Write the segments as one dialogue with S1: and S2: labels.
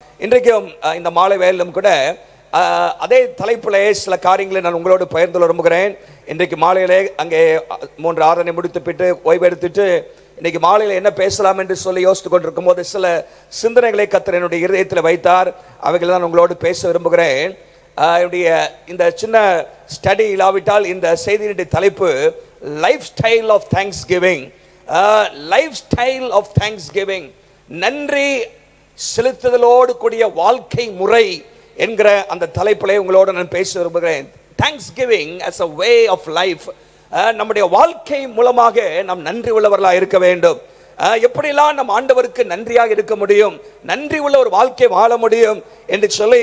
S1: இன்றைக்கும் இந்த மாலை வேளையிலும் கூட அதே தலைப்பிலே சில காரியங்களை நான் உங்களோடு பகிர்ந்து விரும்புகிறேன். இன்றைக்கு மாலையிலே அங்கே 3 ஆராதனை முடித்துவிட்டு ஓய்வெடுத்துட்டு இன்றைக்கு மாலையில் என்ன பேசலாம் என்று சொல்லி யோசித்து கொண்டிருக்கும் போது சில சிந்தனைகளை கர்த்தர் என்னுடைய இருதயத்தில் வைத்தார். அவைகளை தான் உங்களோடு பேச விரும்புகிறேன். என்னுடைய இந்த சின்ன ஸ்டடி இல்லாவிட்டால் இந்த செய்தியினுடைய தலைப்பு lifestyle of thanksgiving. Lifestyle of thanksgiving, நன்றி செலுத்துதலோடு கூடிய வாழ்க்கை முறை என்கிற அந்த தலைப்பிலே உங்களோடு நான் பேச விரும்புகிறேன். Thanks giving as a way of life. நம்முடைய வாழ்க்கை மூலமாக நாம் நன்றி உள்ளவர்களாக இருக்க வேண்டும். எப்படிலாம் நம் ஆண்டவருக்கு நன்றியாக இருக்க முடியும், நன்றி உள்ள ஒரு வாழ்க்கை வாழ முடியும் என்று சொல்லி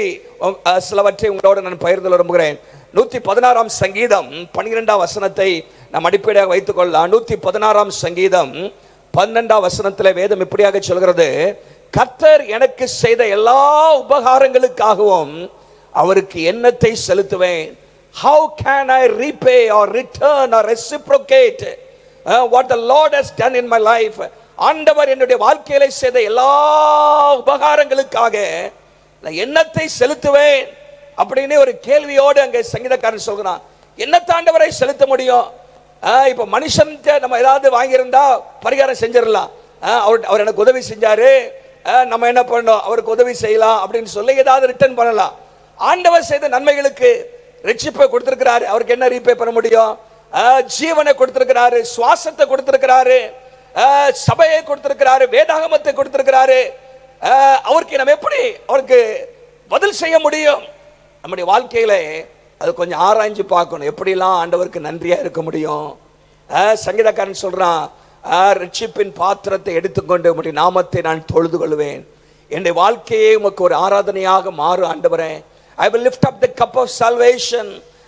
S1: சிலவற்றை உங்களோடு நான் பகிர்ந்து விரும்புகிறேன். 116ஆம் சங்கீதம் 12ஆம் வசனத்தை நாம் அடிப்படையாக வைத்துக் கொள்ளலாம். 116ஆம் சங்கீதம் 12ஆம் வசனத்தில் வேதம் இப்படியாக சொல்கிறது, கர்த்தர் எனக்கு செய்த எல்லா உபகாரங்களுக்காகவும் அவருக்கு எண்ணத்தை செலுத்துவேன். How can I repay or return or reciprocate what the Lord has done in my life? ஆண்டவர் என்னுடைய வாழ்க்கையில செய்த எல்லா உபகாரங்களுக்காக நான் எண்ணத்தை செலுத்துவேன் அப்படின்னு ஒரு கேள்வியோடு அங்கே சங்கீதக்காரன் சொல்கிறான். என்னத்தை ஆண்டவரை செலுத்த முடியும்? இப்ப மனுஷன் நம்ம ஏதாவது வாங்கியிருந்தா பரிகாரம் செஞ்சிடலாம். அவர் எனக்கு உதவி செஞ்சாரு, நம்ம என்ன பண்ணோம், அவருக்கு உதவி செய்யலாம் அப்படின்னு சொல்லி ஏதாவது ரிட்டர்ன் பண்ணலாம். ஆண்டவர் செய்த நன்மைகளுக்கு ரட்சிப்பை கொடுத்திருக்கிறாரு, அவருக்கு என்ன ரீபே பண்ண முடியும்? ஜீவனை கொடுத்திருக்கிறாரு, சுவாசத்தை கொடுத்திருக்கிறாரு, சபையை கொடுத்திருக்கிறாரு, வேதாகமத்தை கொடுத்திருக்கிறாரு. அவருக்கு நம்ம எப்படி அவருக்கு பதில் செய்ய முடியும்? நம்முடைய வாழ்க்கையில அது கொஞ்சம் ஆராய்ஞ்சு பார்க்கணும், எப்படிலாம் ஆண்டவருக்கு நன்றியா இருக்க முடியும். சங்கீதக்காரன் சொல்றான், ரட்சிப்பின் பாத்திரத்தை எடுத்துக்கொண்டு உம்முடைய நாமத்தை நான் தொழுது கொள்வேன். என்னுடைய வாழ்க்கையை உமக்கு ஒரு ஆராதனையாக மாறு ஆண்டவரே. I will lift up the cup of salvation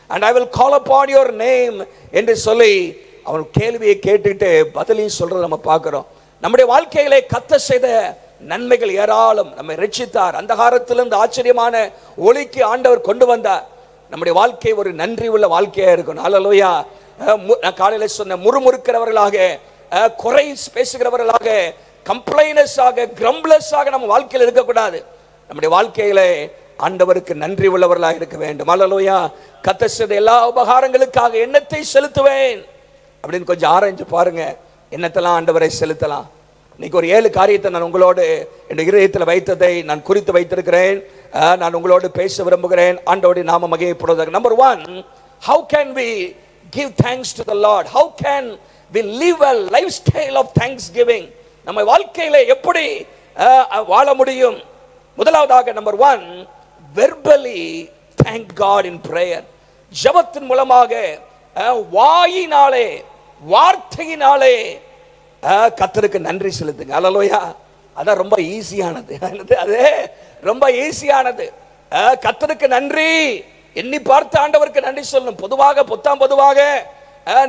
S1: and I will call upon your name என்று சொல்லி அவன் கேள்வியை கேட்டுட்டு பதிலையும் சொல்றதை நம்ம பார்க்கிறோம். நம்முடைய வாழ்க்கையிலே கர்த்தர் செய்த நன்மைகள் ஏராளம். நம்மை ரட்சித்தார், அந்தகாரத்திலிருந்து ஆச்சரியமான ஒளிக்கு ஆண்டவர் கொண்டு வந்தார். நம்முடைய வாழ்க்கை ஒரு நன்றி உள்ள வாழ்க்கையா இருக்கணும். ஹல்லேலூயா. நான் காலையில சொன்ன முறுமுறுக்கிறவர்களாக, குறை பேசுகிறவர்களாக, கம்ப்ளைனர்ஸாக, கிரம்பிளர்ஸாக நம்ம வாழ்க்கையில் இருக்கக்கூடாது. நம்முடைய வாழ்க்கையில ஆண்டவருக்கு நன்றி உள்ளவர்களாக இருக்க வேண்டும். ஹல்லேலூயா. கர்த்தர் செய்த எல்லா உபகாரங்களுக்காக எண்ணத்தை செலுத்துவேன் அப்படின்னு கொஞ்சம் ஆராய்ஞ்சு பாருங்க, என்னத்தெல்லாம் ஆண்டவரை செலுத்தலாம். இன்னைக்கு ஒரு 7 காரியத்தை நான் உங்களோடு என் இதயத்தில் வைத்ததை நான் குறித்து வைத்திருக்கிறேன். நான் உங்களோடு பேச விரும்புகிறேன். ஆண்டவருடைய நாம மகிமைப்படுவதாக. Number 1, how can we give thanks to the Lord? How can we live a lifestyle of thanksgiving? நம்ம வாழ்க்கையில எப்படி வாழ முடியும்? முதலாவதாக number 1, verbally thank God in prayer. ஜெபத்தின் மூலமாக, வாயினாலே, வார்த்தையினாலே கர்த்தருக்கு நன்றி செலுத்துங்க. ஹல்லேலூயா. அதான் ரொம்ப ஈஸியானது. அது ரொம்ப ஈஸியானது. கர்த்தருக்கு நன்றி எண்ணி பார்த்து ஆண்டவருக்கு நன்றி சொல்லணும். பொதுவாக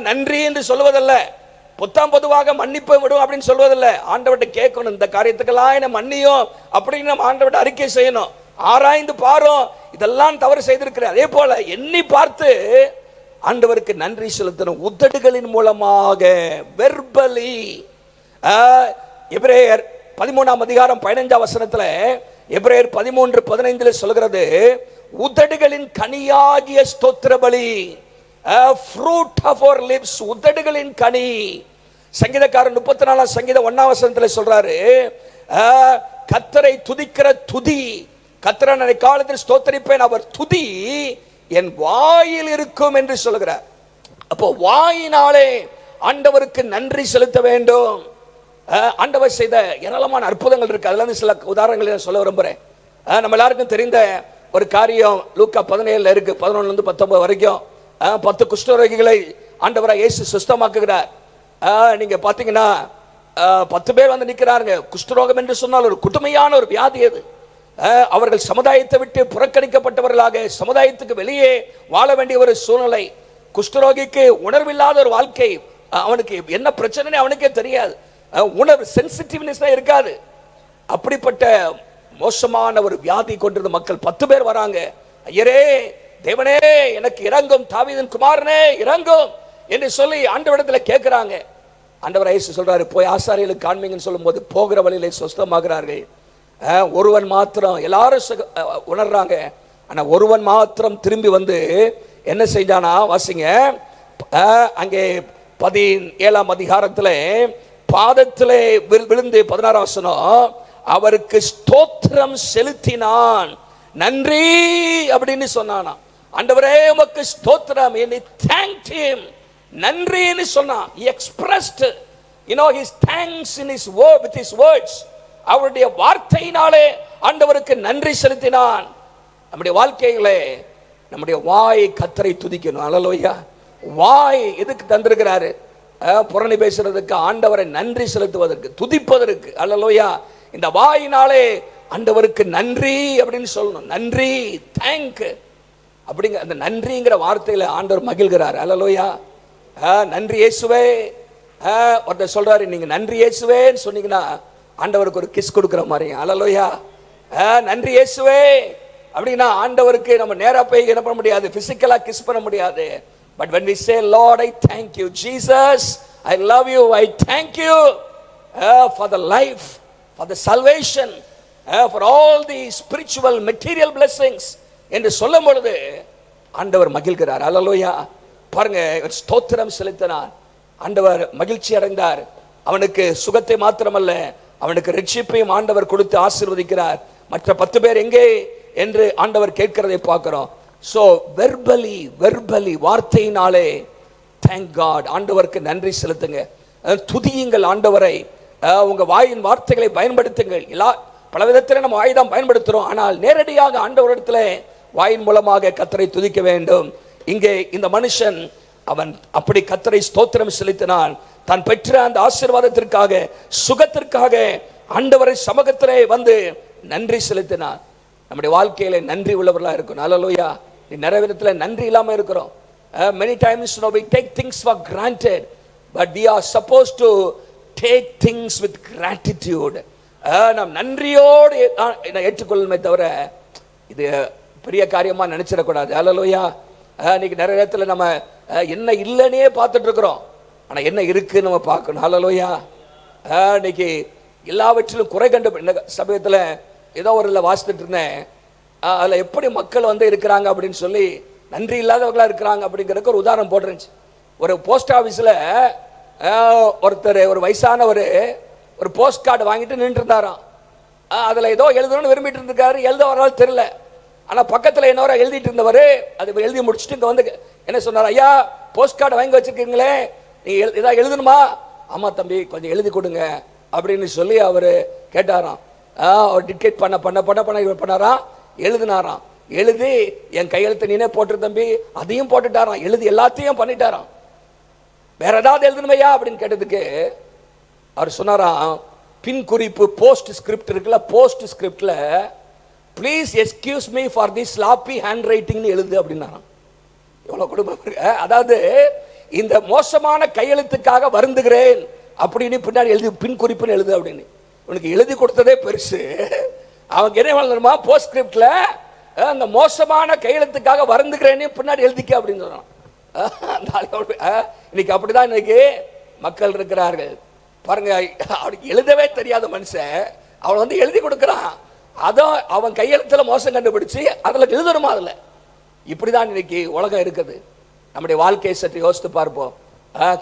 S1: நன்றி என்று சொல்வதல்ல, பொதுவாக மன்னிப்பு விடும் அப்படின்னு சொல்வதில்ல. ஆண்டவர்கிட்ட கேட்கணும், இந்த காரியத்துக்கெல்லாம் என்ன மன்னியும் அப்படின்னு நம்ம ஆண்டவர்கிட்ட அறிக்கை செய்யணும். ஆராய்ந்து பாரும், இதெல்லாம் தவறு செய்திருக்கிறேன். அதே போல எண்ணி பார்த்து ஆண்டவருக்கு நன்றி செலுத்தணும் உதடுகளின் மூலமாக, வெர்பலி. எபிரேயர் 13ஆம் அதிகாரம் 15ஆம் வசனத்துல, எபிரேயர் 13:15 சொல்கிறது, உதடுகளின் கனியாகிய ஸ்தோத்திர பலி, fruit of our lips, உதடுகளின் கனி. சங்கீதக்காரன் 34ஆம் சங்கீதம் 1ஆம் வசனத்துல சொல்றாரு, கர்த்தரை துதிக்கிற துதி, கர்த்தரை நான் காலத்தில் ஸ்தோத்தரிப்பேன், அவர் துதி என் வாயில் இருக்கும் என்று சொல்கிறார். அப்போ வாயினாலே ஆண்டவருக்கு நன்றி செலுத்த வேண்டும். ஆண்டவர் செய்த ஏராளமான அற்புதங்கள் இருக்கு. அதுல இருந்து சில உதாரணங்களை சொல்ல விரும்புறேன். நம்ம எல்லாருக்கும் தெரிந்த ஒரு காரியம் லூக்கா 17 இருக்கு, 11 to 19 வரைக்கும். 10 குஷ்டரோகிகளை ஆண்டவராக இயேசு சுஸ்தமாக்குகிறார். நீங்க பாத்தீங்கன்னா 10 பேர் வந்து நிற்கிறாங்க. குஷ்டரோகம் என்று சொன்னால் ஒரு கொடுமையான ஒரு வியாதி. அது அவர்கள் சமுதாயத்தை விட்டு புறக்கணிக்கப்பட்டவர்களாக, சமுதாயத்துக்கு வெளியே வாழ வேண்டிய ஒரு சூழ்நிலை. குஷ்டரோகிக்கு உணர்வில்லாத ஒரு வாழ்க்கை. அவனுக்கு என்ன பிரச்சனை அவனுக்கே தெரியாது. உணர்வு சென்சிட்டிவ்னஸ் இருக்காது. அப்படிப்பட்ட மோசமான ஒரு வியாதி கொண்டிருந்த மக்கள் 10 பேர் வராங்க. ஐயரே, தேவனே எனக்கு இரங்கும், தாவீதின் குமாரனே இரங்கும் என்று சொல்லி ஆண்டவரிடத்துல கேட்கிறாங்க. ஆண்டவர் இயேசு சொல்றாரு, போய் ஆசாரியர்களுக்கு காண்பீங்கன்னு சொல்லும் போது போகிற வழியிலே சுஸ்தமாகிறார்கள். ஒருவன் மாத்திரம், எல்லாரும் உணர்றாங்க, ஆனா ஒருவன் மாத்திரம் திரும்பி வந்து என்ன செஞ்சானா? வாசிங்க, அங்கே 17ஆம் அதிகாரத்தில் பாதத்திலே விழுந்து 16ஆம் வசனம், அவருக்கு ஸ்தோத்திரம் செலுத்தினான், நன்றி அப்படின்னு சொன்னானா. ஆண்டவரே உமக்கு ஸ்தோத்திரம், he thanked him, நன்றின்னு சொன்னான். he expressed his thanks in his word, with his words. அவருடைய வார்த்தையினாலே ஆண்டவருக்கு நன்றி செலுத்தினான். நம்முடைய வாழ்க்கையிலே நம்முடைய வாய் கர்த்தரை துதிக்கணும். அல்லேலூயா. வாய் எதுக்கு தந்திருக்கிறாரு? புரணி பேசுறதுக்கு, ஆண்டவரை நன்றி செலுத்துவதற்கு, துதிப்பதற்கு. அல்லேலூயா. இந்த வாயினாலே ஆண்டவருக்கு நன்றி அப்படின்னு சொல்லணும். நன்றி, தேங்க் அப்படிங்க, அந்த நன்றிங்கிற வார்த்தையில ஆண்டவர் மகிழ்கிறார். அல்லேலூயா. நன்றி இயேசுவே. ஒருத்தர் சொல்றாரு, நீங்க நன்றி இயேசுவேன்னு சொன்னீங்கன்னா ஆண்டவருக்கு ஒரு கிஸ் கொடுக்குற மாதிரி. அல்லேலூயா. நன்றி இயேசுவே அப்படின்னா ஆண்டவருக்கு நம்ம நேரா போய் என்ன பண்ண முடியாது, பிசிக்கலா கிஸ் பண்ண முடியாது. But when we say Lord I thank you, Jesus I love you, I thank you for the life, for the salvation, for all the spiritual material blessings என்று சொல்லும் பொழுது ஆண்டவர் மகிழ்கிறார். அல்லேலூயா. பாருங்க, ஸ்தோத்திரம் செலுத்தினார், ஆண்டவர் மகிழ்ச்சி அடைந்தார். அவனுக்கு சுகத்தை மாத்திரமல்ல, அவனுக்கு ரட்சிப்பையும் ஆண்டவர் கொடுத்து ஆசீர்வதிக்கிறார். மற்ற 10 பேர் எங்கே என்று ஆண்டவர் கேட்கிறதை பார்க்கிறோம். சோ வெர்பலி வார்த்தையினாலே தேங்க் காட், ஆண்டவருக்கு நன்றி செலுத்துங்க, துதியுங்கள் ஆண்டவரை. உங்க வாயின் வார்த்தைகளை பயன்படுத்துங்கள். பல விதத்தில் நம்ம வாய் தான் பயன்படுத்துறோம், ஆனால் நேரடியாக ஆண்டவரிடத்தில் வாயின் மூலமாக கர்த்தரை துதிக்க வேண்டும். இங்கே இந்த மனுஷன் அவன் அப்படி கர்த்தரை ஸ்தோத்திரம் செலுத்தினான். தான் பெற்ற அந்த ஆசீர்வாதத்திற்காக, சுகத்திற்காக ஆண்டவரை சமூகத்திலே வந்து நன்றி செலுத்தினான். நம்முடைய வாழ்க்கையில நன்றி உள்ளவர்களா இருக்கணும். அல்லேலூயா. நிறைய விதத்துல நன்றி இல்லாம இருக்கிறோம். many times we take things for granted, but we are supposed to take things with gratitude. நாம் நன்றியோடு ஏற்றுக்கொள்ளணுமே தவிர இது பெரிய காரியமா நினைச்சிடக்கூடாது. அல்லேலூயா. இன்னைக்கு நிறைய இடத்துல நம்ம என்ன இல்லைன்னே பார்த்துட்டு இருக்கிறோம், ஆனா என்ன இருக்குன்னு நம்ம பார்க்கணும். அல்லேலூயா. இன்னைக்கு எல்லாவற்றிலும் குறை கண்டு சமயத்துல ஏதோ ஒரு வாசித்துட்டு இருந்தேன், அதில் எப்படி மக்கள் வந்து இருக்கிறாங்க அப்படின்னு சொல்லி, நன்றி இல்லாதவர்களா இருக்கிறாங்க அப்படிங்கிறதுக்கு ஒரு உதாரணம் போட்டுருந்துச்சு. ஒரு போஸ்ட் ஆஃபீஸில் ஒருத்தர், ஒரு வயசானவர், ஒரு போஸ்ட் கார்டு வாங்கிட்டு நின்று இருந்தாராம். அதில் ஏதோ எழுதணும்னு விரும்பிட்டு இருந்திருக்காரு, எழுத வரனாலும் தெரியல. ஆனால் பக்கத்தில் என்னவரை எழுதிட்டு இருந்தவர் அது எழுதி முடிச்சுட்டு இங்கே வந்து என்ன சொன்னார், ஐயா போஸ்ட் கார்டு வாங்கி வச்சிருக்கீங்களே, நீங்கள் ஏதாவது எழுதணுமா? ஆமாம் தம்பி கொஞ்சம் எழுதி கொடுங்க அப்படின்னு சொல்லி அவர் கேட்டாராம். அவர் டிக்டேட் பண்ணாராம், எழுதினாராம். எழுதி என் கையெழுத்து நீனே போட்டு தம்பி, அதையும் போட்டுட்டாராம். எழுதி எல்லாத்தையும் பண்ணிட்டாராம். வேற ஏதாவது எழுதணுமையா அப்படின்னு கேட்டதுக்கு அவர் சொன்னாராம், பின் குறிப்பு போஸ்ட் ஸ்கிரிப்ட் இருக்குல்ல, போஸ்ட் ஸ்கிரிப்ட்ல please excuse me for the sloppy hand ரைட்டிங்னு எழுது அப்படின்னாராம். எவ்வளவு குடும்பம். அதாவது இந்த மோசமான கையெழுத்துக்காக வருந்துகிறேன் அப்படின்னு பின்னாடி எழுதி பின் குறிப்புன்னு எழுது அப்படின்னு. உனக்கு எழுதி கொடுத்ததே பெருசு. அவங்க என்ன எழுதணுமா, போஸ்ட் ஸ்கிரிப்ட்ல அந்த மோசமான கையெழுத்துக்காக வருந்துகிறேன்னு பின்னாடி எழுதிக்க அப்படின்னு சொன்னான். இன்னைக்கு அப்படிதான் இன்னைக்கு மக்கள் இருக்கிறார்கள். பாருங்க, அவனுக்கு எழுதவே தெரியாத மனுஷன் அவன் வந்து எழுதி கொடுக்கிறான். அதான் அவன் கையெழுத்துல மோசம் கண்டுபிடிச்சு அதுல எழுதணுமா அதுல. இப்படிதான் இன்னைக்கு உலகம் இருக்குது. நம்முடைய வாழ்க்கையை சற்று யோசித்து பார்ப்போம்.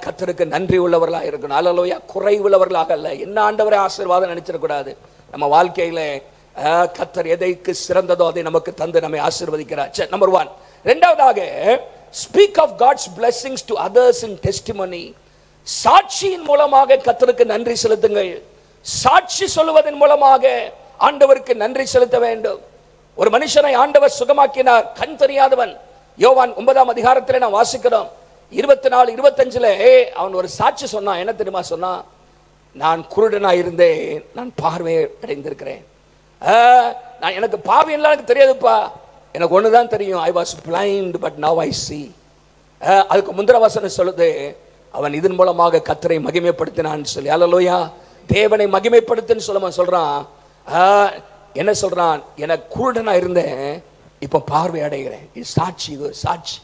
S1: கர்த்தருக்கு நன்றி உள்ளவர்களா இருக்கணும். அல்லேலூயா. குறை உள்ளவர்களாக அல்ல. என்ன ஆண்டவரே ஆசீர்வாதம் நினைச்சிடக்கூடாது. நம்ம வாழ்க்கையில கர்த்தர் எதைக்கு சிறந்ததோ அதை நமக்கு தந்து நம்மை ஆசீர்வதிக்கிறார். நம்பர் 1. இரண்டாவதாக, speak of God's blessings to others in testimony. சாட்சியின் மூலமாக கர்த்தருக்கு நன்றி செலுத்துங்கள். சாட்சி சொல்லுவதன் மூலமாக ஆண்டவருக்கு நன்றி செலுத்த வேண்டும். ஒரு மனுஷனை ஆண்டவர் சுகமாக்கினார், கண் தெரியாதவன். யோவான் 9ஆம் அதிகாரத்தில் நான் வாசிக்கிறோம். 24, 25 அவன் ஒரு சாட்சி சொன்னான். என்ன தெரியுமா சொன்னான்? நான் குருடனா இருந்தேன், நான் பார்வை அடைந்திருக்கிறேன். நான் எனக்கு பார்வை எல்லாம் எனக்கு தெரியாதுப்பா, எனக்கு ஒண்ணுதான் தெரியும், I was blind but now I see. அதுக்கு முந்திர வசனம் சொல்லுது, அவன் இதன் மூலமாக கர்த்தரை மகிமைப்படுத்தினான்னு சொல்லி. அல்லேலூயா. தேவனை மகிமைப்படுத்துன்னு சொல்றான். என்ன சொல்றான்? எனக்கு குருடனா இருந்தேன், இப்ப பார்வை அடைகிறேன். இது சாட்சி, இது ஒரு சாட்சி.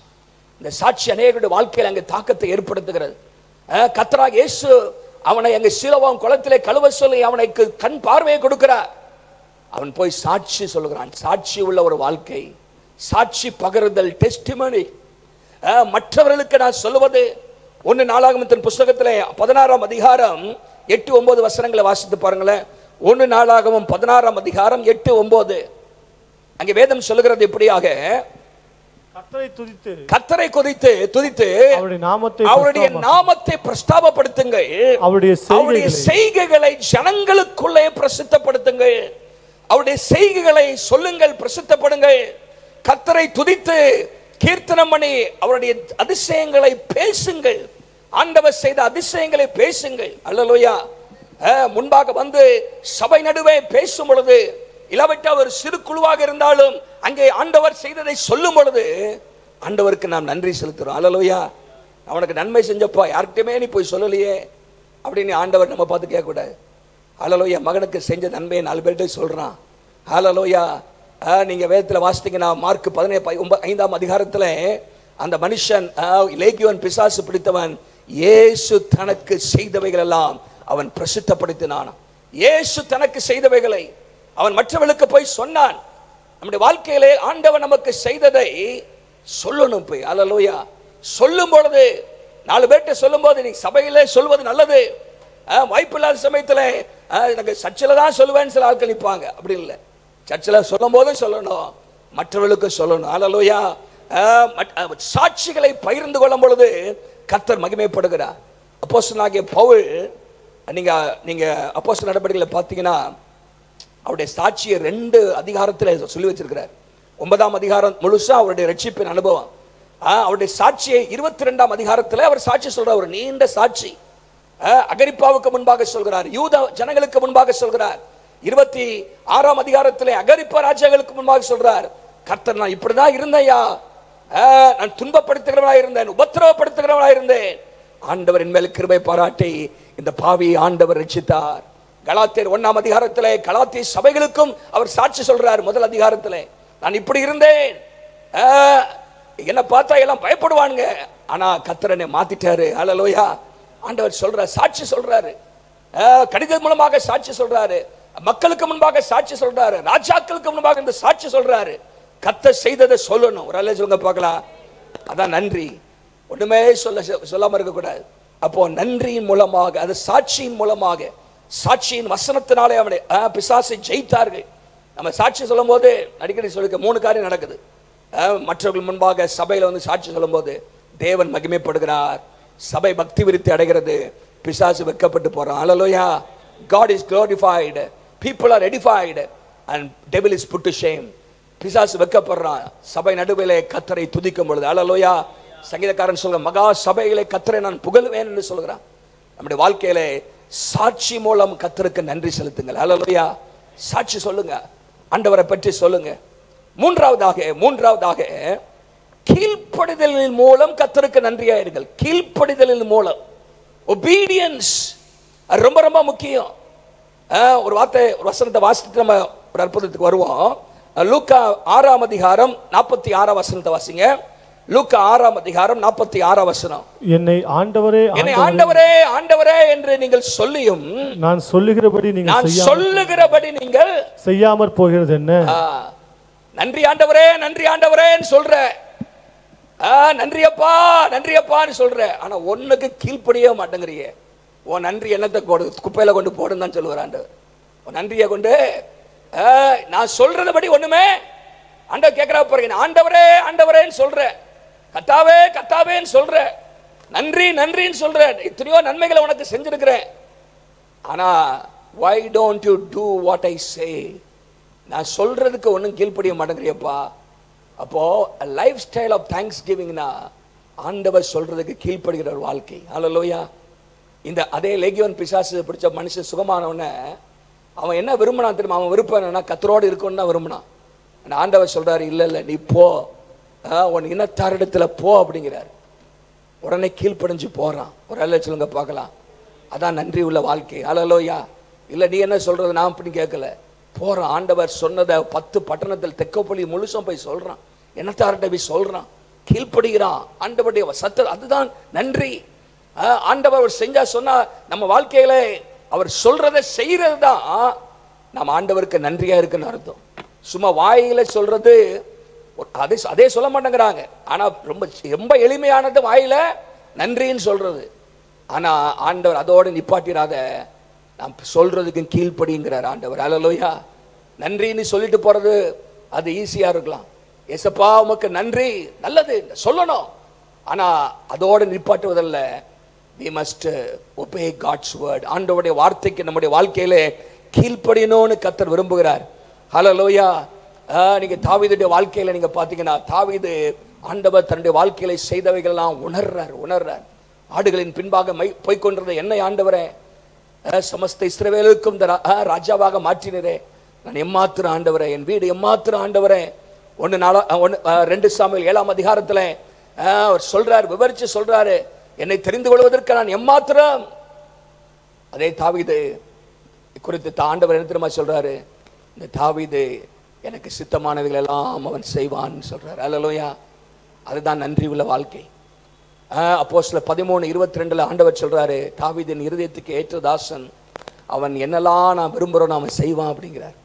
S1: இந்த சாட்சி அநேகருடைய வாழ்க்கையில் அங்கே தாக்கத்தை ஏற்படுத்துகிறது. கர்த்தராகிய இயேசு அவனை அங்கே சீலோவாம் குளத்திலே கழுவ சொல்லி அவனுக்கு கண் பார்வையை கொடுக்கிறார். அவன் போய் சாட்சி சொல்கிறான். சாட்சி உள்ள ஒரு வாழ்க்கை, சாட்சி பகருதல், டெஸ்டிமனி. மற்றவர்களுக்கு நான் சொல்லுவது 1 நாளாகமத்தின் புஸ்தகத்திலே 16ஆம் அதிகாரம் 8-9 வசனங்களை வாசித்து பாருங்களேன். 1 நாளாகமம் 16ஆம் அதிகாரம் 8-9. அங்கே வேதம் சொல்லுகிறது இப்படியாக, கர்த்தரை துதித்து அவருடைய நாமத்தை பிரஸ்தாபப்படுத்துங்கள், அவருடைய செய்கைகளை ஜனங்களுக்குள்ளே பிரசித்தப்படுத்துங்கள், அவருடைய செய்கைகளை சொல்லுங்கள், பிரசித்தப்படுங்கள். கர்த்தரை துதித்து கீர்த்தனம் பண்ணி அவருடைய அதிசயங்களை பேசுங்கள், ஆண்டவர் செய்த அதிசயங்களை பேசுங்கள். அல்லேலூயா. முன்பாக வந்து சபை நடுவே பேசும் பொழுது, இல்லாவிட்டால் ஒரு சிறு குழுவாக இருந்தாலும் அங்கே ஆண்டவர் செய்ததை சொல்லும் பொழுது ஆண்டவருக்கு நாம் நன்றி செலுத்துறோம். அல்லேலூயா. அவனுக்கு நன்மை செஞ்சப்பா யார்கிட்டயுமே நீ போய் சொல்லலையே அப்படின்னு ஆண்டவர் நம்ம பார்த்து கேட்கக்கூடாது. அல்லேலூயா. மகனுக்கு செஞ்ச நன்மையை 4 பேர்கிட்ட சொல்றான். அல்லேலூயா. நீங்க வேதத்தில் வாசித்தீங்கன்னா மார்க் 15ஆம் அதிகாரத்தில் அந்த மனுஷன் லேகியோன் பிசாசு பிடித்தவன் இயேசு தனக்கு செய்தவைகள் எல்லாம் அவன் பிரசித்தப்படுத்தினான். இயேசு தனக்கு செய்தவைகளை அவன் மற்றவர்களுக்கு போய் சொன்னான். நம்முடைய வாழ்க்கையிலே ஆண்டவன் நமக்கு செய்ததை சொல்லணும். போய் அல்லேலூயா சொல்லும் பொழுது 4 பேர்கிட்ட சொல்லும் போது, நீ சபையிலே சொல்வது நல்லது. வாய்ப்பில்லாத சமயத்தில் எனக்கு சர்ச்சில் தான் சொல்லுவேன்னு சில ஆட்கள் நிற்பாங்க. அப்படி இல்லை, சர்ச்சில் சொல்லும் போதும் சொல்லணும், மற்றவர்களுக்கு சொல்லணும். அல்லேலூயா. சாட்சிகளை பகிர்ந்து கொள்ளும் பொழுது கர்த்தர் மகிமைப்படுகிறார். அப்போஸ்தலனாகிய பவுல், நீங்க அப்போஸ்தலர் நடவடிக்கைகளை பார்த்தீங்கன்னா அவருடைய சாட்சியை 2 அதிகாரத்தில் சொல்லி வச்சிருக்கிறார். 9ஆம் அதிகாரம் முழுசா அவருடைய ரட்சிப்பின் அனுபவம். அவருடைய சாட்சியை 22ஆம் அதிகாரத்தில் அவர் சாட்சி சொல்றார். ஒரு நீண்ட சாட்சி. அகரிப்பாவுக்கு முன்பாக சொல்கிறார், யூத ஜனங்களுக்கு முன்பாக சொல்கிறார். 26ஆம் அதிகாரத்தில் அகரிப்பா ராஜாக்களுக்கு முன்பாக சொல்றார், கர்த்தர் நான் இப்படிதான் இருந்தையா, நான் துன்பப்படுத்துகிறவனா இருந்தேன், உபத்திரவப்படுத்துகிறவனா இருந்தேன், ஆண்டவரின் மேல் கிருபை பாராட்டி இந்த பாவியை ஆண்டவர் ரட்சித்தார். கலாத்தியர் 1ஆம் அதிகாரத்தில் கலாத்திய சபைகளுக்கும் அவர் சாட்சி சொல்றார். முதல் அதிகாரத்தில் நான் இப்படி இருந்தேன், என்ன பார்த்தா எல்லாம் பயப்படுவானுங்க, ஆனா கர்த்தர் என்னை மாத்திட்டாரு. அல்லேலூயா. ஆண்டவர் சொல்றார், சாட்சி சொல்றாரு. கடிதம் மூலமாக சாட்சி சொல்றாரு, மக்களுக்கு முன்பாக சாட்சி சொல்றாரு, ராஜாக்களுக்கு முன்பாக இந்த சாட்சி சொல்றாரு. கர்த்தர் செய்ததை சொல்லணும். ஒரு அல்ல சொல்லுங்க பார்க்கலாம். அதான் நன்றி. ஒண்ணுமே சொல்லாம இருக்க கூடாது. அப்போ நன்றியின் மூலமாக, அது சாட்சியின் மூலமாக, சாட்சியின் வசனத்தினாலே அவனை பிசாசை ஜெயித்தார்கள். நம்ம சாட்சி சொல்லும் போது அடிக்கடி சொல்லிக்க 3 காரியம் நடக்குது. மற்றவர்கள் முன்பாக சபையில வந்து சாட்சி சொல்லும் போது தேவன் மகிமைப்படுகிறார், சபை பக்தி விருத்தி அடைகிறது, பிசாசு வெட்கப்பட்டு போறான். அல்லேலூயா. God is glorified, people are edified and devil is put to shame. பிசாசு வெட்கப்படுறான் சபை நடுவிலே கர்த்தரை துதிக்கும் பொழுது. அல்லேலூயா. சங்கீதக்காரன் சொல்ற, மகா சபையிலே கர்த்தரை நான் புகழ்வேன் என்று சொல்கிறான். நம்முடைய வாழ்க்கையிலே சாட்சி மூலம் கர்த்தருக்கு நன்றி செலுத்துங்கள். அல்லேலூயா. சாட்சி சொல்லுங்க, ஆண்டவரை பற்றி சொல்லுங்க. மூன்றாவதாக கீழ்ப்படிதலின் மூலம் கர்த்தருக்கு நன்றியாயிருங்கள். கீழ்ப்படிதலின் மூலம் obedience ரொம்ப ரொம்ப முக்கியம். ஒரு வார்த்தை, ஒரு வசனத்தை வாசித்து நம்ம ஒரு அற்புதத்துக்கு வருவோம். லூக்கா 6ஆம் அதிகாரம் 46ஆம் வசனத்தை வாசிங்க. லூக்கா 6ஆம் அதிகாரம் 46ஆம் வசனம்.
S2: என்னை ஆண்டவரே
S1: ஆண்டவரே என்று நீங்கள் சொல்லியும்
S2: நான் சொல்லுகிறபடி நீங்கள் செய்யாமற் போகிறது என்ன?
S1: நன்றி ஆண்டவரே, நன்றி ஆண்டவரேன்னு சொல்ற, நன்றியப்பான்னு சொல்ற, ஆனா ஒண்ணுக்கு கீழ்ப்படியே மாட்டேங்கிறியே. உன் நன்றி என்னத்தை குப்பையில கொண்டு போடுன்னு தான் சொல்லுவார் ஆண்டவர். உன் நன்றியை கொண்டு நான் சொல்றதுபடி ஒண்ணுமே ஆண்டவர் கேட்கிறா பாருங்க. ஆண்டவரேன்னு சொல்ற, கத்தாவேன்னு சொல்ற, நன்றின்னு சொல்ற, எத்தனையோ நன்மைகளை உனக்கு செஞ்சிருக்கிறேன், ஆனா why don't you do what I say? நான் சொல்றதுக்கு ஒன்றும் கீழ்ப்படிய மாட்டேங்கிறியப்பா. அப்போ லைஃப் ஸ்டைல் ஆஃப் தேங்க்ஸ் கிவிங்னா ஆண்டவர் சொல்றதுக்கு கீழ்ப்படுகிற ஒரு வாழ்க்கை. அல்லேலூயா. இந்த அதே லேகியோன் பிசாசு பிடிச்ச மனுஷன் சுகமானவன அவன் என்ன விரும்பினான் தெரியுமா? அவன் விருப்பம் என்னன்னா கர்த்தரோடு இருக்கணும்னு தான் விரும்பினான். ஆண்டவர் சொல்றாரு, இல்ல நீ போ, உன் இனத்தாரிடத்துல போ அப்படிங்கிறார். உடனே கீழ்ப்படிஞ்சு போறான். ஒரு அல்ல சொல்லுங்க பார்க்கலாம். அதான் நன்றி உள்ள வாழ்க்கை. அல்லேலூயா. இல்ல நீ என்ன சொல்றது, நான் அப்படி கேட்கல, போறான். ஆண்டவர் சொன்னதை 10 பட்டணத்தில் தெக்கப்பள்ளி முழுசும் போய் சொல்றான், இனத்தார்கிட்ட போய் சொல்றான், கீழ்ப்படுகிறான் ஆண்டவருடைய சத்த. அதுதான் நன்றி. ஆண்டவர் செஞ்சா சொன்னா நம்ம வாழ்க்கையில அவர் சொல்றதை செய்யறது தான் நாம் ஆண்டவருக்கு நன்றியா இருக்குன்னு அர்த்தம். சும்மா வாயில சொல்றது அதே சொல்ல மாட்டேங்கிறாங்க. ஆனா ரொம்ப ரொம்ப எளிமையானது வாயில நன்றின்னு சொல்றது. ஆனா ஆண்டவர் அதோட நிப்பாட்டிராத, நாம் சொல்றதுக்கு கீழ்ப்படிங்கிறார் ஆண்டவர். அல்லேலூயா. நன்றின்னு சொல்லிட்டு போறது அது ஈஸியா இருக்கலாம். ஏசப்பா உமக்கு நன்றி, நல்லது சொல்லணும். ஆனா அதோட நிப்பாட்டுவதல்ல. we must obey God's word. ஆண்டவருடைய வார்த்தைக்கு நம்முடைய வாழ்க்கையில கீழ்ப்படியணும்னு கர்த்தர் விரும்புகிறார். ஹல்லேலூயா. நீங்க தாவீதுடைய வாழ்க்கையில நீங்க பாத்தீங்கன்னா, தாவீது ஆண்டவர் தன்னுடைய வாழ்க்கையில செய்தவைகள் எல்லாம் உணர்றார். ஆடுகளின் பின்பாக போய்கொண்டிருந்த என்னை ஆண்டவரே, சமஸ்த இஸ்ரவேலுக்கும் ராஜாவாக மாற்றினரே, நான் எம்மாத்திர ஆண்டவரே, என் வீடு எம்மாத்திர ஆண்டவரே. 2 சாமுவேல் 7ஆம் அதிகாரத்துல அவர் சொல்றாரு, விவரிச்சு சொல்றாரு, என்னை தெரிந்து கொள்வதற்கு நான் எம்மாத்திரம். அதே தாவீது குறித்து ஆண்டவர் என்ன தெரியுமா சொல்றாரு? இந்த தாவீது எனக்கு சித்தமானவைகள் எல்லாம் அவன் செய்வான் சொல்றாரு. அல்லேலூயா. அதுதான் நன்றி உள்ள வாழ்க்கை. அப்போஸ்தலர் 13:22 ஆண்டவர் சொல்றாரு, தாவீதின் இருதயத்துக்கு ஏற்ற தாசன், அவன் என்னெல்லாம் நான் விரும்புறேன்னு அவன் செய்வான் அப்படிங்கிறார்.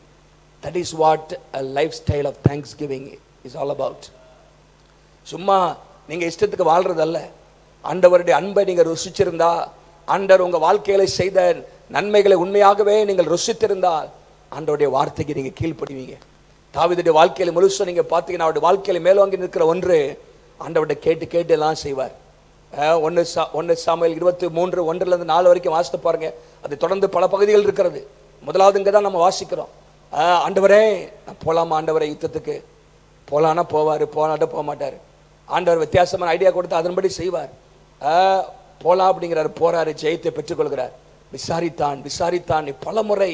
S1: That is what a lifestyle of thanksgiving is all about. சும்மா நீங்க இஷ்டத்துக்கு வாழ்றதல்ல. ஆண்டவருடைய அன்பை நீங்க ருசிச்சிருந்தா, ஆண்டவர் உங்க வாழ்க்கையில செய்த நன்மைகளை உண்மையாகவே நீங்கள் ருசித்திருந்தால், ஆண்டவருடைய வார்த்தைக்கு நீங்க கீழ்ப்படுவீங்க. தாவீதுடைய வாழ்க்கையில முழுசும் நீங்க பார்த்தீங்கன்னா, அவருடைய வாழ்க்கையில மேலோங்கி நிற்கிற ஒன்று, ஆண்டவருடைய கேட்டு எல்லாம் செய்வார். 1 சாமுவேல் 23:1-4 வரைக்கும் வாசித்து பாருங்க. அது தொடர்ந்து பல பகுதிகள் இருக்கிறது. முதலாவது இங்க தான் நம்ம வாசிக்கிறோம். ஆண்டவரே நான் போலாமா ஆண்டவரே யுத்தத்துக்கு? போலானா போவார், போனாட்ட போக மாட்டார். ஆண்டவர் வித்தியாசமான ஐடியா கொடுத்து அதன்படி செய்வார். போலாம் அப்படிங்கிறாரு, போறாரு, ஜெயத்தை பெற்றுக்கொள்கிறார். விசாரித்தான் பல முறை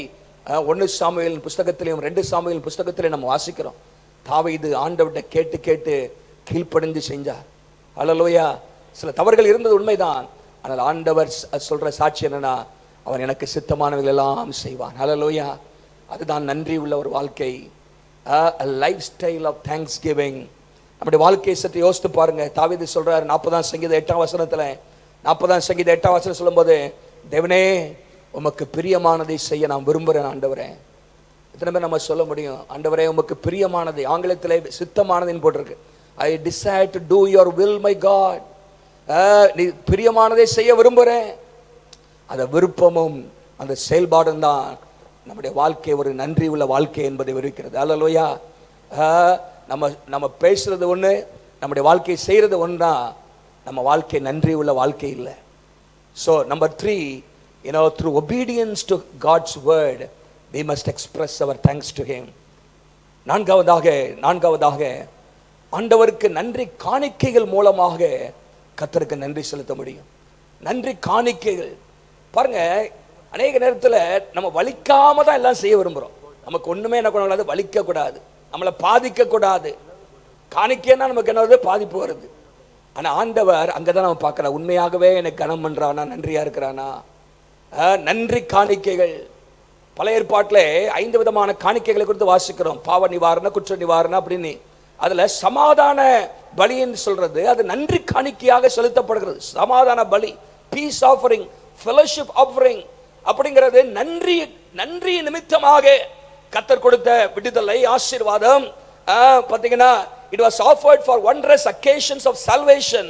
S1: 1 சாமுவேல் புஸ்தகத்திலையும் 2 சாமுவேல் புஸ்தகத்திலையும் நம்ம வாசிக்கிறோம். தாவீது ஆண்டவர்கிட்ட கேட்டு கீழ்ப்படிந்து செஞ்சார். அல்லேலூயா. சில தவறுகள் இருந்தது உண்மைதான். ஆனால் ஆண்டவர் சொல்ற சாட்சி என்னன்னா, அவன் எனக்கு சித்தமானவர்கள் எல்லாம் செய்வான். அல்லேலூயா. அதுதான் நன்றி உள்ள ஒரு வாழ்க்கை. a lifestyle of thanksgiving. நம்முடைய வாழ்க்கையை சற்று யோசித்து பாருங்க. தாவீது சொல்றாரு 40ஆம் சங்கீதம் 8ஆம் வசனத்துல, 40ஆம் சங்கீதம் 8ஆம் வசனம் சொல்லும்போது, தேவனே உமக்கு பிரியமானதை செய்ய நான் விரும்புகிறேன் ஆண்டவரே. எத்தனை பேர் நம்ம சொல்ல முடியும், ஆண்டவரே உமக்கு பிரியமானது? ஆங்கிலத்திலே சித்தமானதுன்னு போட்டிருக்கு. I desire to do your will my God. நீ பிரியமானதை செய்ய விரும்புகிறேன். அந்த விருப்பமும் அந்த செயல்பாடும் தான் நம்முடைய வாழ்க்கை ஒரு நன்றி உள்ள வாழ்க்கை என்பதை விவரிக்கிறது. அல்லேலூயா. நம்ம பேசுறது ஒன்று, நம்முடைய வாழ்க்கையை செய்கிறது ஒன்றா, நம்ம வாழ்க்கை நன்றி உள்ள வாழ்க்கை இல்லை. So number 3, through obedience to God's word we must express our thanks to him. நான்காவதாக ஆண்டவருக்கு நன்றி காணிக்கைகள் மூலமாக கர்த்தருக்கு நன்றி செலுத்த முடியும். நன்றி காணிக்கைகள் பாருங்க, அநேக நேரத்தில் நம்ம வலிக்காம தான் எல்லாம் செய்ய விரும்புகிறோம். நமக்கு ஒண்ணுமே என்ன பண்ணக்கூடாது, வலிக்க கூடாது, நம்மளை பாதிக்க கூடாது. காணிக்கைன்னா நமக்கு என்னது, பாதிப்பு வருது. ஆனா ஆண்டவர் அங்கதான் நம்ம பார்க்கலாம், உண்மையாகவே எனக்கு கனம் பண்றானா, நன்றியா இருக்கிறானா. நன்றி காணிக்கைகள் பழைய ஏற்பாட்டிலே 5 விதமான காணிக்கைகளை குறித்து வாசிக்கிறோம். பாவ நிவாரண, குற்ற நிவாரணம் அப்படின்னு. அதுல சமாதான பலின்னு சொல்றது அது நன்றி காணிக்கையாக செலுத்தப்படுகிறது. சமாதான பலி, பீஸ் ஆஃபரிங், ஃபெலோஷிப் ஆஃபரிங் அப்படிங்கிறது நன்றி நிமித்தமாக கர்த்தர் கொடுத்த விடுதலை, ஆசீர்வாதம். பாத்தீங்கன்னா, it was offered for wondrous occasions of salvation,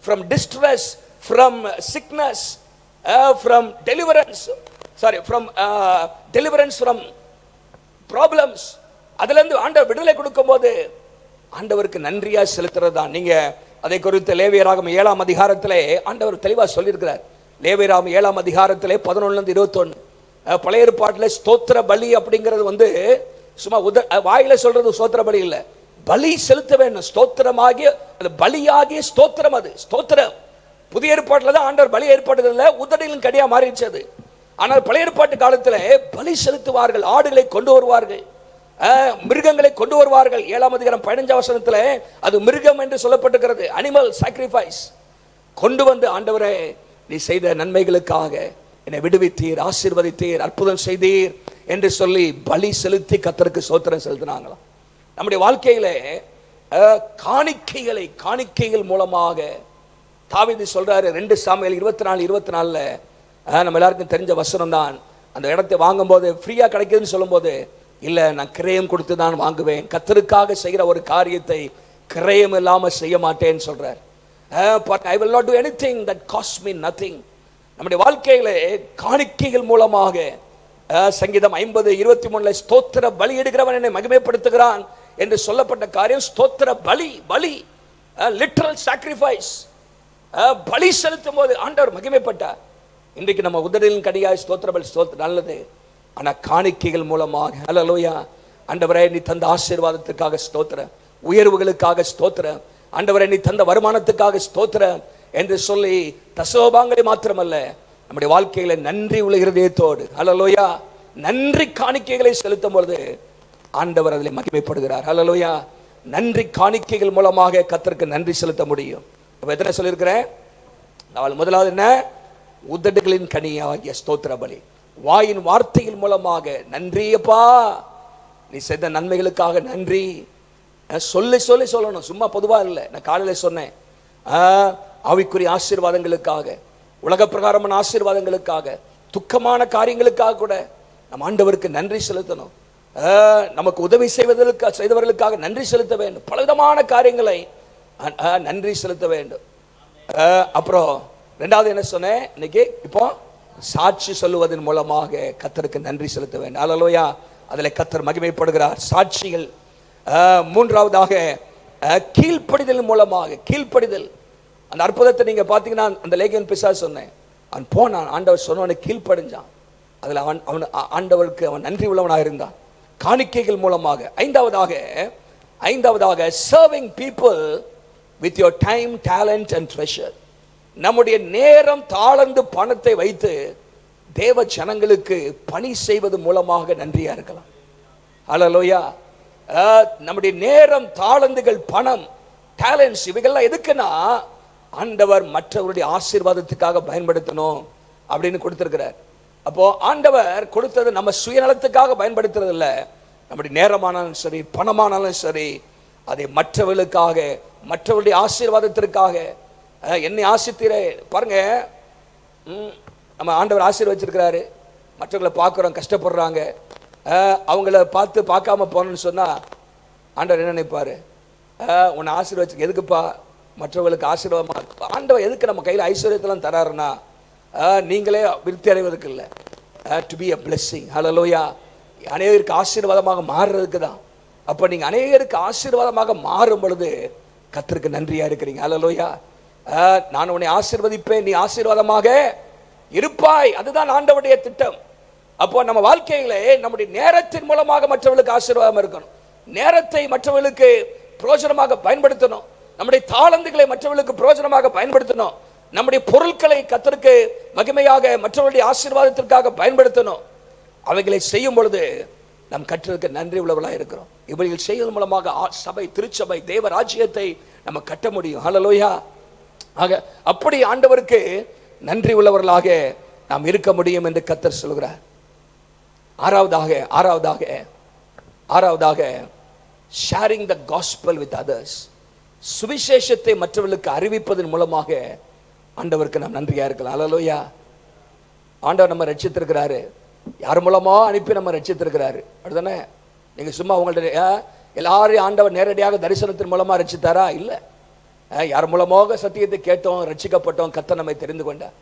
S1: from distress, from sickness, from deliverance from problems. அதுல இருந்து ஆண்டவர் விடுதலை கொடுக்கும் போது ஆண்டவருக்கு நன்றியா செலுத்துறது தான். நீங்க அதை குறித்து லேவியராகமம் 7ஆம் அதிகாரத்திலே ஆண்டவர் தெளிவா சொல்லியிருக்கிறார். லேவியராகமம் 7ஆம் அதிகாரத்திலே 11-21 பழைய ஏற்பாட்டில் ஸ்தோத்திர பலி அப்படிங்கிறது சும்மா வாயில சொல்றது ஸ்தோத்திர பலி இல்ல, பலி செலுத்த வேண்டும். ஸ்தோத்திரமாகிய அது பலியாகிய ஸ்தோத்திரம், அது ஸ்தோத்திரம். புதிய ஏற்பாட்டில் தான் ஆண்டவர் பலி ஏற்பாடுல உதடிலும் கடியா மாறிடுச்சது. ஆனால் பழைய ஏற்பாட்டு காலத்துல பலி செலுத்துவார்கள், ஆடுகளை கொண்டு வருவார்கள், மிருகங்களை கொண்டு வருவார்கள். 7ஆம் அதிகாரம் 15ஆம் வசனத்துல அது மிருகம் என்று சொல்லப்பட்டிருக்கிறது. அனிமல் சாக்ரிஃபைஸ் கொண்டு வந்து, ஆண்டவரே நீ செய்த நன்மைகளுக்காக என்னை விடுவித்தீர், ஆசீர்வதித்தீர், அற்புதம் செய்தீர் என்று சொல்லி பலி செலுத்தி கர்த்தருக்கு ஸ்தோத்திரம் செலுத்தினாங்களாம். நம்முடைய வாழ்க்கையில காணிக்கைகள் மூலமாக தாவீது சொல்றாரு 2 சாமுவேல் 24:24 நம்ம எல்லாருக்கும் தெரிஞ்ச வசனம் தான். அந்த இடத்தை வாங்கும்போது ஃப்ரீயா கிடைக்குதுன்னு சொல்லும்போது, இல்லை நான் கிரயம் கொடுத்து தான் வாங்குவேன், கர்த்தருக்காக செய்கிற ஒரு காரியத்தை கிரயம் இல்லாமல் செய்ய மாட்டேன்னு சொல்றார். I will not do anything that costs me nothing. நம்முடைய வாழ்க்கையிலே காணிக்கைகள் மூலமாக சங்கீதம் 50:23 ஸ்தோத்திர பலி எடுக்கிறவன் என்னை மகிமைப்படுத்துகிறான் என்று சொல்லப்பட்ட காரியம் ஸ்தோத்திர பலி. பலி லிட்டரல் சாக்ரிஃபைஸ். பலி செலுத்தும் போது ஆண்டவர் மகிமைப்பட்டார். இன்றைக்கு நம்ம உதடின் கடியாய் ஸ்தோத்திர பலி நல்லது, ஆனா காணிக்கைகள் மூலமாக ஹல்லேலூயா. ஆண்டவரே நீ தந்த ஆசீர்வாதத்துக்காக ஸ்தோத்திர, உயர்வுகளுக்காக ஸ்தோத்திர, ஆண்டவரே நீ தந்த வருமானத்துக்காக ஸ்தோத்திர என்று சொல்லி தசோபாங்களை மாத்திரமல்ல, நம்முடைய வாழ்க்கையில நன்றி உள்ள இருதயத்தோடு ஹல்லேலூயா நன்றி காணிக்கைகளை செலுத்தும் பொழுது ஆண்டவர் அதில் மகிமைப்படுகிறார். ஹல்லேலூயா. நன்றி காணிக்கைகள் மூலமாக கர்த்தருக்கு நன்றி செலுத்த முடியும். இப்ப எத்தனை சொல்லியிருக்கிறேன்? முதலாவது என்ன? உதடுகளின் கனியாகிய ஸ்தோத்திர பலி. வாயின் வார்த்தைகள் மூலமாக நன்றியப்பா, நீ செய்த நன்மைகளுக்காக நன்றி சொல்லி சொல்லி சொல்லணும். சும்மா பொதுவா இல்லை. நான் காலையில் சொன்னேன், ஆவிக்குரிய ஆசீர்வாதங்களுக்காக, உலக பிரகாரமான ஆசீர்வாதங்களுக்காக, துக்கமான காரியங்களுக்காக கூட நம்ம ஆண்டவருக்கு நன்றி செலுத்தணும். நமக்கு உதவி செய்தவர்களுக்காக நன்றி செலுத்த வேண்டும். பலவிதமான காரியங்களை நன்றி செலுத்த வேண்டும். அப்புறம் ரெண்டாவது என்ன சொன்னேன் இன்னைக்கு? இப்போ சாட்சி சொல்லுவதன் மூலமாக கர்த்தருக்கு நன்றி செலுத்த வேண்டும். ஹல்லேலூயா. அதில் கர்த்தர் மகிமைப்படுகிறார். சாட்சிகள். மூன்றாவதாக கீழ்ப்படிதல் மூலமாக. கீழ்ப்படிதல். அந்த அற்புதத்தை நீங்க பார்த்தீங்கன்னா அந்த லேகியன் பிசாசு சொன்னேன், அவன் போனான், ஆண்டவர் சொன்னவனை கீழ்ப்படிஞ்சான். அதில் அவன் ஆண்டவருக்கு அவன் நன்றி உள்ளவனாக இருந்தான். காணிக்கைகள் மூலமாக. ஐந்தாவதாக serving people with your time, talent and treasure. நம்முடைய நேரம், தாளந்து, பணத்தை வைத்து தேவ ஜனங்களுக்கு பணி செய்வது மூலமாக நன்றியா இருக்கலாம். ஹல்லேலூயா. நம்முடைய நேரம், தாளந்துகள், பணம், டேலண்ட்ஸ் இவைகள்லாம் எதுக்குன்னா ஆண்டவர் மற்றவருடைய ஆசீர்வாதத்துக்காக பயன்படுத்தணும் அப்படின்னு கொடுத்திருக்கிறார். அப்போ ஆண்டவர் கொடுத்தது நம்ம சுயநலத்துக்காக பயன்படுத்துறது இல்லை. நம்முடைய நேரமானாலும் சரி, பணமானாலும் சரி, அதை மற்றவர்களுக்காக, மற்றவருடைய ஆசீர்வாதத்திற்காக. என்னை ஆசித்தீரே பாருங்க, நம்ம ஆண்டவர் ஆசீர்வச்சிருக்கிறாரு. மற்றவங்களை பார்க்குறோம் கஷ்டப்படுறாங்க, அவங்கள பார்க்காம போனோம்னு சொன்னா ஆண்டவர் என்ன நினைப்பாரு? உன்னை ஆசீர்வச்சு எதுக்குப்பா மற்றவர்களுக்கு ஆசீர்வாதமாக? ஆண்டவர் எதுக்கு நம்ம கையில் ஐஸ்வர்யத்தெல்லாம் தராருன்னா நீங்களே விருத்தி அடைவதற்கு இல்லை, டு பி அ பிளெஸ்ஸிங். ஹல்லேலூயா. அநேகருக்கு ஆசீர்வாதமாக மாறுறதுக்கு தான். அப்போ நீங்க அநேகருக்கு ஆசீர்வாதமாக மாறும் பொழுது கர்த்தருக்கு நன்றியா இருக்கிறீங்க. ஹல்லேலூயா. நான் உன்னை ஆசீர்வதிப்பேன், நீ ஆசீர்வாதமாக இருப்பாய். அதுதான் ஆண்டவருடைய திட்டம். அப்போ நம்ம வாழ்க்கையிலே நம்முடைய நேரத்தின் மூலமாக மற்றவர்களுக்கு ஆசீர்வாதம் இருக்கணும். நேரத்தை மற்றவர்களுக்கு பிரயோஜனமாக பயன்படுத்தணும். நம்முடைய தாளந்துகளை மற்றவர்களுக்கு பிரயோஜனமாக பயன்படுத்தணும். நம்முடைய பொருட்களை கர்த்தருக்கு மகிமையாக மற்றவர்களுடைய ஆசீர்வாதத்திற்காக பயன்படுத்தணும். அவைகளை செய்யும் பொழுது நம் கர்த்தருக்கு நன்றி உள்ளவர்களாக இருக்கிறோம். இவர்கள் செய்வதன் மூலமாக சபை, திருச்சபை, தேவ ராஜ்யத்தை நம்ம கட்ட முடியும். ஹல்லேலூயா. ஆக அப்படி ஆண்டவருக்கு நன்றி உள்ளவர்களாக நாம் இருக்க முடியும் என்று கர்த்தர் சொல்கிறார். ஆறாவதாக sharing the gospel with others. சுவிசேஷத்தை மற்றவர்களுக்கு அறிவிப்பதன் மூலமாக ஆண்டவருக்கு நாம் நன்றியா இருக்கலாம். ஹல்லேலூயா. ஆண்டவர் நம்ம ரட்சித்திருக்கிறாரு. யார் மூலமா அனுப்பி நம்ம ரட்சித்திருக்கிறாரு. அப்படிதானே? நீங்க சும்மா உங்கள்ட்ட எல்லாரையும் ஆண்டவர் நேரடியாக தரிசனத்தின் மூலமா ரட்சித்தாரா? இல்லை. யார் மூலமாக சத்தியத்தை கேட்டோம், ரட்சிக்கப்பட்டோம், கர்த்தர் நம்மை தெரிந்து கொண்டார்.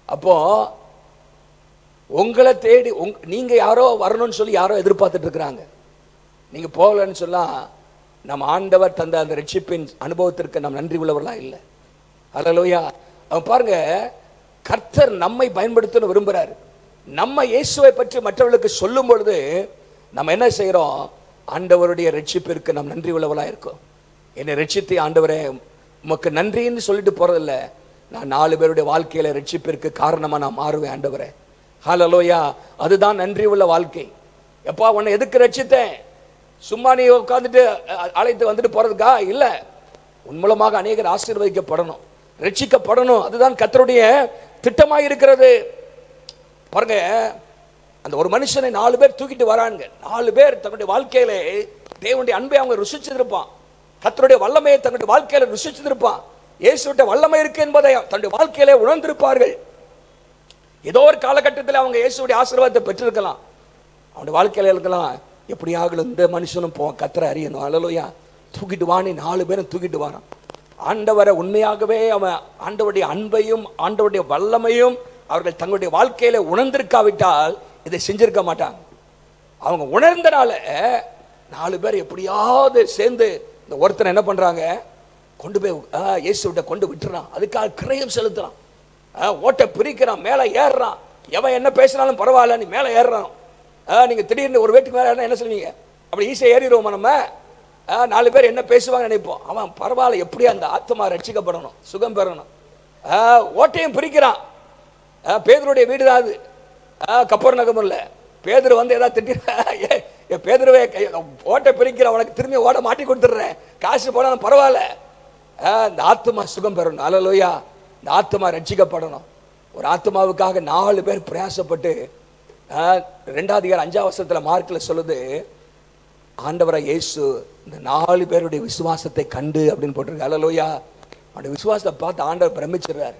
S1: அப்போ உங்களை தேடி நீங்க யாரோ வரணும்னு சொல்லி யாரோ எதிர்பார்த்துட்டு இருக்கிறாங்க. நீங்க போகலன்னு சொல்லா நம்ம ஆண்டவர் தந்த அந்த ரட்சிப்பின் அனுபவத்திற்கு நாம் நன்றி உள்ளவர்களா இல்லை. ஹல்லேலூயா. அவன் பாருங்க, கர்த்தர் நம்மை பயன்படுத்தணும் விரும்புறாரு. நம்ம இயேசுவை பற்றி மற்றவர்களுக்கு சொல்லும் பொழுது நம்ம என்ன செய்யறோம்? ஆண்டவருடைய ரட்சிப்பிற்கு நாம் நன்றி உள்ளவர்களா இருக்கோம். என்னை ரட்சித்து ஆண்டவரே உமக்கு நன்றின்னு சொல்லிட்டு போறதில்ல, நான் 4 பேருடைய வாழ்க்கையில ரட்சிப்பிற்கு காரணமா நான் மாறுவேன் ஆண்டவரே. ஹல்லேலூயா. அதுதான் நன்றி உள்ள வாழ்க்கை. எப்பா உன்னை எதுக்கு ரட்சித்தேன்? சும்மா நீ உட்கார்ந்துட்டு அழைத்து வந்துட்டு போறதுக்கா? இல்ல, உன் மூலமாக அநேகர் ஆசீர்வதிக்கப்படணும், ரட்சிக்கப்படணும். அதுதான் கர்த்தருடைய திட்டமாக இருக்கிறது. பாருங்க, அந்த ஒரு மனுஷனை 4 பேர் தூக்கிட்டு வராங்க. 4 பேர் தன்னுடைய வாழ்க்கையிலே தேவனுடைய அன்பை அவங்க ருசிச்சிருப்பான். கர்த்தருடைய வல்லமையை தன்னுடைய வாழ்க்கையில ருசிச்சிருப்பான். இயேசுவிட்ட வல்லமை இருக்கு என்பதை தன்னுடைய வாழ்க்கையிலே உணர்ந்திருப்பார்கள். ஏதோ ஒரு காலகட்டத்தில் அவங்க இயேசுடைய ஆசீர்வாதத்தை பெற்றிருக்கலாம். அவனுடைய வாழ்க்கையில இருக்கலாம், எப்படியாகலும் இந்த மனுஷனும் கத்தரை அறியணும், அல்லேலூயா, தூக்கிட்டு வான்னு 4 பேரும் தூக்கிட்டு வரான். ஆண்டவரை உண்மையாகவே அவன் ஆண்டவருடைய அன்பையும் ஆண்டவருடைய வல்லமையும் அவர்கள் தங்களுடைய வாழ்க்கையில உணர்ந்திருக்காவிட்டால் இதை செஞ்சிருக்க மாட்டாங்க. அவங்க உணர்ந்தனால 4 பேர் எப்படியாவது சேர்ந்து இந்த ஒருத்தனை என்ன பண்றாங்க, கொண்டு போய் இயேசுவிட்ட கொண்டு விட்டுறான். அதுக்காக கிரயம் செலுத்துறான், ஓட்டை பிரிக்கிறான், மேலே ஏறுறான். எவன் என்ன பேசினாலும் பரவாயில்ல, நீ மேலே ஏறுறான். நீங்க திடீர்னு ஒரு வீட்டுக்கு மேலே என்ன சொல்லுவீங்க, அப்படி ஈஸியாக ஏறிடுவோமா நம்ம? 4 பேர் என்ன பேசுவாங்க நினைப்போம். அவன் பரவாயில்ல, எப்படியா அந்த ஆத்மா ரட்சிக்கப்படணும், சுகம் பெறணும். ஓட்டையும் பிரிக்கிறான். பேதுருடைய வீடு தான் அது, கப்பர்நகம் இல்லை. பேதுரு வந்து ஏதாவது திட்டி, பேதுருவே ஓட்டை பிரிக்கிற, உனக்கு திரும்பி ஓட மாட்டி கொடுத்துட்றேன், காசு போனாலும் பரவாயில்ல, இந்த ஆத்மா சுகம் பெறணும், அல்லேலூயா, இந்த ஆத்மா ரட்சிக்கப்படணும். ஒரு ஆத்மாவுக்காக 4 பேர் பிரயாசப்பட்டு 2 அதிகாரம் 5ஆம் வசனத்தில் மார்க்கில் சொல்லுது, ஆண்டவராய் இயேசு இந்த 4 பேருடைய விசுவாசத்தை கண்டு அப்படின்னு போட்டிருக்கு. அல்லேலூயா. அவனுடைய விசுவாசத்தை பார்த்து ஆண்டவர் பிரமிச்சிடுறாரு.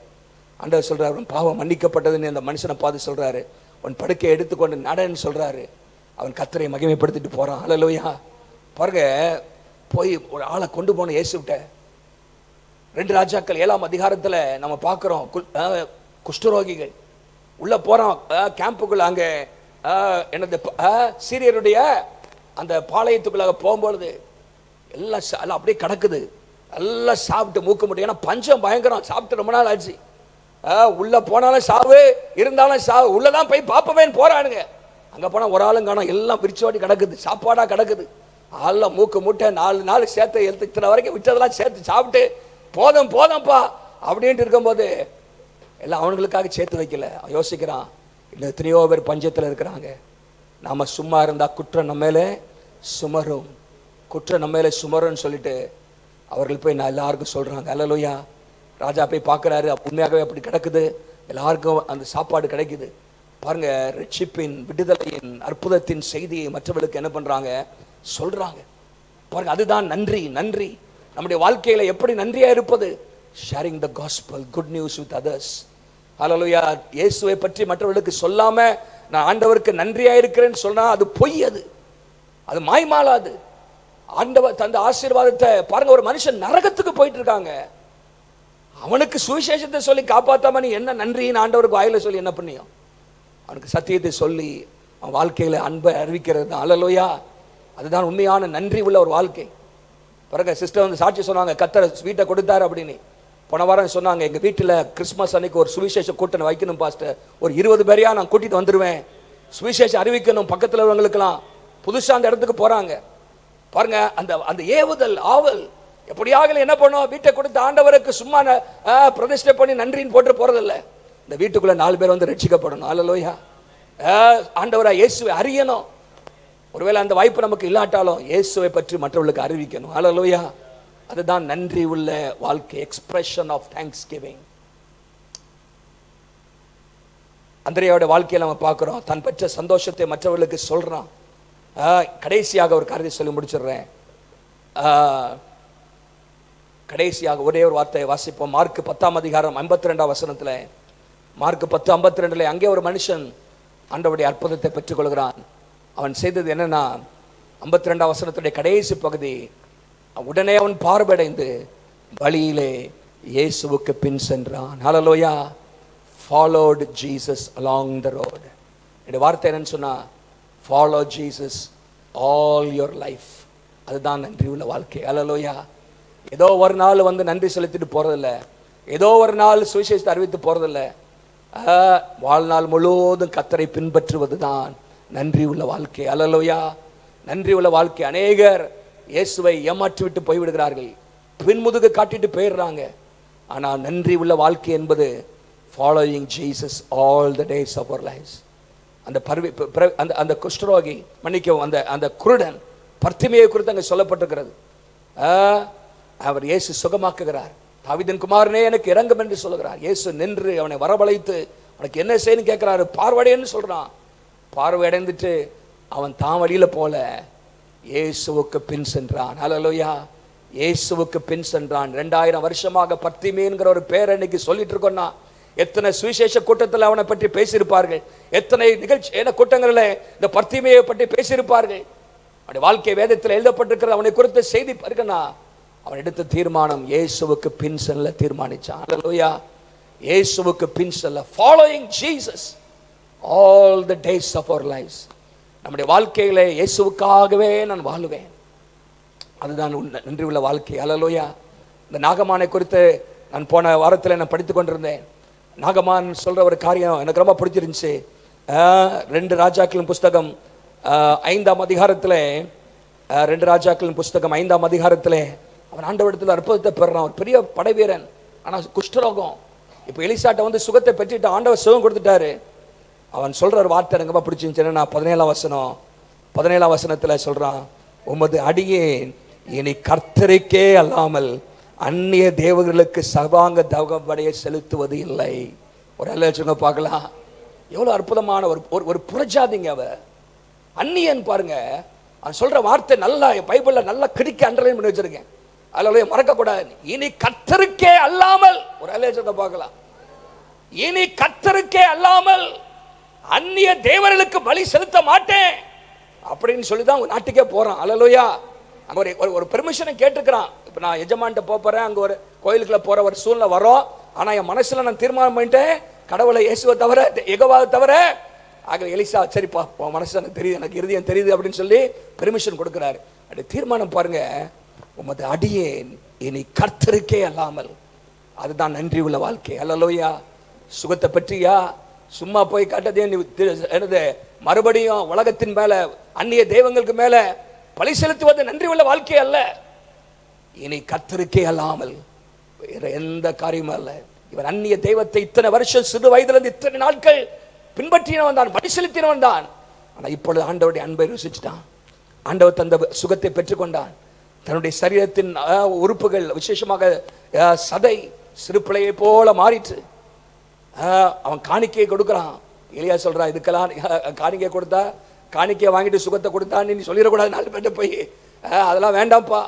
S1: ஆண்டவர் சொல்றாரு, அவன் பாவம் மன்னிக்கப்பட்டதுன்னு அந்த மனுஷனை பார்த்து சொல்றாரு, உன் படுக்கையை எடுத்துக்கொண்டு நடன்னு சொல்றாரு. அவன் கர்த்தரை மகிமைப்படுத்திட்டு போறான். அல்லேலூயா. பாருங்க, போய் ஒரு ஆளை கொண்டு போன இயேசுவிட்ட. 2 ராஜாக்கள் 7ஆம் அதிகாரத்தில் நம்ம பார்க்குறோம், குஷ்டரோகிகள் உள்ள போறான் கேம்புக்குள்ள. அங்கே என்னது சீரியருடைய அந்த பாளையத்துக்குள்ளாக போகும்பொழுது எல்லாம் அப்படியே கிடக்குது, எல்லாம் சாப்பிட்டு மூக்க முடியும். ஏன்னா பஞ்சம் பயங்கரம், சாப்பிட்டு ரொம்ப நாள் ஆச்சு. உள்ள போனாலும் சாவு, இருந்தாலும் சாவு. உள்ளதான் போய் பார்ப்பவேன்னு போறானுங்க. அங்க போனா ஒரு ஆளும் காணோம், எல்லாம் பிரிச்சோடி கிடக்குது, சாப்பாடா கிடக்குது. எல்லாம் மூக்கு மூட்டை 4 நாள் சேர்த்து இத்தனை வரைக்கும் விட்டதெல்லாம் சேர்த்து சாப்பிட்டு போதும் போதும்ப்பா அப்படின்ட்டு இருக்கும்போது எல்லாம் அவனுங்களுக்காக சேர்த்து வைக்கல. அவன் யோசிக்கிறான், இல்லை எத்தனையோ பேர் பஞ்சத்தில் இருக்கிறாங்க, நாம சும்மா இருந்தா குற்றம் நம்ம மேலே சுமரும், குற்றம் நம்ம மேலே சுமரும்னு சொல்லிட்டு அவர்கள் போய் நான் எல்லாருக்கும் சொல்றாங்க. அல்லேலூயா. ராஜா போய் பார்க்குறாரு, உண்மையாகவே அப்படி கிடக்குது, எல்லாருக்கும் அந்த சாப்பாடு கிடைக்குது. பாருங்க, ரட்சிப்பின், விடுதலையின், அற்புதத்தின் செய்தியை மற்றவர்களுக்கு என்ன பண்றாங்க, சொல்றாங்க. பாருங்க, அதுதான் நன்றி. நன்றி நம்முடைய வாழ்க்கையில எப்படி நன்றியா இருப்பது? Sharing the gospel, good news with others. அல்லேலூயா. இயேசுவை பற்றி மற்றவர்களுக்கு சொல்லாம நான் ஆண்டவருக்கு நன்றியா இருக்கிறேன்னு சொன்னா அது பொய், அது மாய்மாலாது. ஆண்டவர் தந்த ஆசீர்வாதத்தை பாருங்க, ஒரு மனுஷன் நரகத்துக்கு போயிட்டு இருக்காங்க, அவனுக்கு சுவிசேஷத்தை சொல்லி காப்பாத்தாம நீ என்ன நன்றின்னு ஆண்டவருக்கு வாயில சொல்லி என்ன பண்ணியும்? அவனுக்கு சத்தியத்தை சொல்லி அவன் வாழ்க்கையில அன்பை அறிவிக்கிறது தான். அல்லேலூயா. அதுதான் உண்மையான நன்றி உள்ள ஒரு வாழ்க்கை. பாருங்க, சிஸ்டர் வந்து சாட்சி சொன்னாங்க, கர்த்தர் வீட்டை கொடுத்தாரு அப்படின்னு. போன வாரம் சொன்னாங்க, எங்கள் வீட்டில் கிறிஸ்மஸ் அன்னைக்கு ஒரு சுவிசேஷ கூட்டம் வைக்கணும் பாஸ்டர், ஒரு 20 பேரையா நான் கூட்டிட்டு வந்துடுவேன், சுவிசேஷம் அறிவிக்கணும் பக்கத்தில் உள்ளவங்களுக்கெல்லாம். புதுசாக அந்த இடத்துக்கு போகிறாங்க. பாருங்க, அந்த அந்த ஏவுதல், ஆவல். எப்படியாக என்ன பண்ணும், வீட்டை கொடுத்த ஆண்டவருக்கு சும்மா பிரதிஷ்டை பண்ணி நன்றின்னு போட்டு போகிறதில்ல. இந்த வீட்டுக்குள்ளே 4 பேர் வந்து ரட்சிக்கப்படணும். அல்லேலூயா. ஆண்டவரா இயேசுவை அறியணும். ஒருவேளை அந்த வாய்ப்பு நமக்கு இல்லாட்டாலும் இயேசுவை பற்றி மற்றவர்களுக்கு அறிவிக்கணும். அல்லேலூயா. அதுதான் நன்றி உள்ள வாழ்க்கை, எக்ஸ்பிரஷன் ஆஃப் தேங்க்ஸ் கிவிங். அந்திரேயோட வாழ்க்கையை நம்ம பார்க்கிறோம், தன் பெற்ற சந்தோஷத்தை மற்றவர்களுக்கு சொல்றான். கடைசியாக ஒரு காரியத்தை சொல்லி முடிச்சிடுறேன். கடைசியாக ஒரே ஒரு வார்த்தையை வாசிப்போம். மார்க் 10ஆம் அதிகாரம் 52ஆம் வசனத்துல, மார்க் 10:52, அங்கே ஒரு மனுஷன் ஆண்டவருடைய அற்புதத்தை பெற்றுக்கொள்கிறான். அவன் செய்தது என்னன்னா, 52ஆம் வசனத்துடைய கடைசி பகுதி, உடனே அவன் பார்வையடைந்து வழியிலே இயேசுவுக்கு பின் சென்றான். ஹல்லேலூயா. followed Jesus along the road. இந்த வார்த்தை என்னன்னு சொன்னா, follow Jesus all your life. அதுதான் நன்றி உள்ள வாழ்க்கை. ஹல்லேலூயா. ஏதோ ஒரு நாள் வந்து நன்றி செலுத்திட்டு போறதில்ல, ஏதோ ஒரு நாள் சுவிசேஷத்தை அறிவித்து போறதில்ல. வாழ்நாள் முழுவதும் கர்த்தரை பின்பற்றுவது தான் நன்றி உள்ள வாழ்க்கை. ஹல்லேலூயா. நன்றி உள்ள வாழ்க்கை. அநேகர் இயேசுவை ஏமாற்றி விட்டு போய்விடுகிறார்கள், பின்முதுகு காட்டிட்டு போயிடுறாங்க. ஆனால் நன்றி உள்ள வாழ்க்கை என்பது following Jesus all the days of our lives. அந்த குஷ்டரோகி, மன்னிக்கவும், அந்த குருடன், பர்த்திமேயை குறித்து அங்கே சொல்லப்பட்டிருக்கிறது. அவர் இயேசு சுகமாக்குகிறார். தாவீதின் குமாரனே எனக்கு இரங்கும் என்று சொல்லுகிறார். இயேசு நின்று அவனை வரவழைத்து உனக்கு என்ன செய்யணும்னு கேட்கிறாரு. பார்வையடைன்னு சொல்றான். பார்வையடைந்துட்டு அவன் தான் வழியில போல இயேசுவுக்கு பின் சென்றான். ஹல்லேலூயா. இயேசுவுக்கு பின் சென்றான். 2000 வருஷமாக பர்த்திமேங்கிற ஒரு பேரை இன்னைக்கு சொல்லிட்டு இருக்கோம்னா, எத்தனை சுவிசேஷ கூட்டத்தில் அவனை பற்றி பேசியிருப்பார்கள், எத்தனை நிகழ்ச்சி கூட்டங்களில் இந்த பர்த்திமையை பற்றி பேசியிருப்பார்கள். அவனுடைய வாழ்க்கை வேதத்தில் எழுதப்பட்டிருக்கிற அவனை குறித்த செய்தி பாருங்கன்னா, அவன் எடுத்த தீர்மானம் இயேசுவுக்கு பின் செல்ல தீர்மானிச்சான். ஹல்லேலூயா. இயேசுவுக்கு பின் செல்ல, following Jesus all the days of our lives. நம்முடைய வாழ்க்கையிலே இயேசுவுக்காகவே நான் வாழுவேன், அதுதான் நன்றி உள்ள வாழ்க்கை. ஹல்லேலூயா. இந்த நாகமானை குறித்து நான் போன வாரத்தில் நான் படித்து கொண்டிருந்தேன். நாகமான் சொல்ற ஒரு காரியம் எனக்கு ரொம்ப பிடிச்சிருந்துச்சு. 2 ராஜாக்களின் புஸ்தகம் 5ஆம் அதிகாரத்தில், 2 ராஜாக்களின் புஸ்தகம் 5ஆம் அதிகாரத்தில் அவன் ஆண்டவரிடத்தில் அற்புதத்தை பெறான். ஒரு பெரிய படை வீரன், ஆனால் குஷ்டரோகம். இப்போ எலிசாட்ட வந்து சுகத்தை பெற்றுட்டு ஆண்டவர் சுகம் கொடுத்துட்டாரு. அவன் சொல்ற ஒரு வார்த்தை எனக்கு ரொம்ப பிடிச்சிருந்துச்சு. 17ஆம் வசனத்தில் சொல்றான், உமது அடியேன் இனி கர்த்தருக்கே அல்லாமல் அந்நிய தேவர்களுக்கு சர்வாங்க தகவடைய செலுத்துவது இல்லை. ஒரு அல்ல பார்க்கலாம். எவ்வளவு அற்புதமான ஒரு புறஜாதிங்க அவ, அந்நியன் பாருங்க. அவன் சொல்ற வார்த்தை நல்லா பைபிள்ல நல்லா கிடிக்க அண்டர்லைன் பண்ணி வச்சிருக்கேன். அதுல மறக்க கூடாது. இனி கர்த்தருக்கே அல்லாமல், ஒரு அல்ல பார்க்கலாம், இனி கர்த்தருக்கே அல்லாமல் அந்நிய தேவர்களுக்கு பலி செலுத்த மாட்டேன் அப்படின்னு சொல்லிதான் நாட்டுக்கே போறான். அல்லேலூயா. அங்க ஒரு பெர்மிஷனை கேட்டுக்கிறான். இப்ப நான் எஜமான்ட்ட போறேன், அங்க ஒரு கோயிலுக்குள்ள போற ஒரு சூழ்நிலை வரும். ஆனா என் மனசுல நான் தீர்மானம் பண்ணிட்டேன், கடவுளை இயேசுவை தவிர யெகோவாவை தவிர. ஆக எலிசா, சரிப்பா உன் மனசு எனக்கு தெரியுது, எனக்கு இருதயம் தெரியுது அப்படின்னு சொல்லி பெர்மிஷன் கொடுக்கிறாரு. அப்படி தீர்மானம் பாருங்க, உமது அடியேன் இனி கர்த்தருக்கே அல்லாமல். அதுதான் நன்றி உள்ள வாழ்க்கை. அல்லேலூயா. சுகத்தை பற்றியா சும்மா போய் காட்டதே என்னது, மறுபடியும் உலகத்தின் மேல அந்நிய தெய்வங்களுக்கு மேல பலி செலுத்துவது நன்றி உள்ள வாழ்க்கை அல்ல. இனி கர்த்தருக்கே அல்லாமல் வேற எந்த காரியமும் அல்ல. இவர் அந்நிய தெய்வத்தை இத்தனை வருஷம் சிறு வயதிலிருந்து இத்தனை நாட்கள் பின்பற்றினவன் தான், பலி செலுத்தினவன் தான். ஆனா இப்பொழுது ஆண்டவருடைய அன்பை ருசிச்சுட்டான். ஆண்டவர் தந்த சுகத்தை பெற்றுக்கொண்டான். தன்னுடைய சரீரத்தின் உறுப்புகள், விசேஷமாக சதை சிறு பிள்ளையை போல மாறிட்டு அவன் காணிக்கையை கொடுக்குறான். எலியா சொல்றான், இதுக்கெல்லாம் காணிக்கை கொடுத்தா, காணிக்கையை வாங்கிட்டு சுகத்தை கொடுத்தான்னு நீ சொல்லிடக்கூடாது 4 பேர்ட்ட போய், அதெல்லாம் வேண்டாம்ப்பா.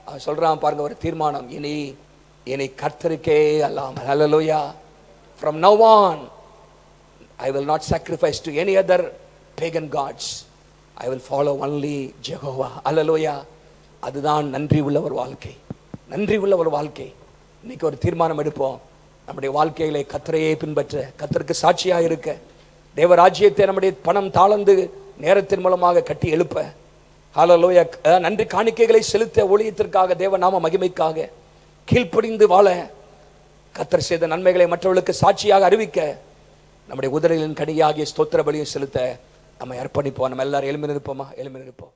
S1: அவன் சொல்றான் பாருங்க ஒரு தீர்மானம், இனி கர்த்தருக்கே அல்லாமல். ஹல்லேலூயா. From now on I will not sacrifice to any other pagan gods. I will follow only Jehovah. ஹல்லேலூயா. அதுதான் நன்றி உள்ள ஒரு வாழ்க்கை, நன்றி உள்ள ஒரு வாழ்க்கை. இன்னைக்கு ஒரு தீர்மானம் எடுப்போம், நம்முடைய வாழ்க்கையிலே கர்த்தரையே பின்பற்ற, கர்த்தருக்கு சாட்சியாக இருக்க, தேவராஜ்யத்தை நம்முடைய பணம் தாளந்து நேரத்தின் மூலமாக கட்டி எழுப்ப, ஹல்லேலூயா, நன்றி காணிக்கைகளை செலுத்த, ஊழியத்திற்காக, தேவ நாம மகிமைக்காக கீழ்ப்படிந்து வாழ, கர்த்தர் செய்த நன்மைகளை மற்றவர்களுக்கு சாட்சியாக அறிவிக்க, நம்முடைய உதடுகளின் கனியாகிய ஸ்தோத்திர பலியை செலுத்த நம்மை அர்ப்பணிப்போம். நம்ம எல்லாரும் எழும்பி நிற்போமா? எழும்பி நிற்போம்.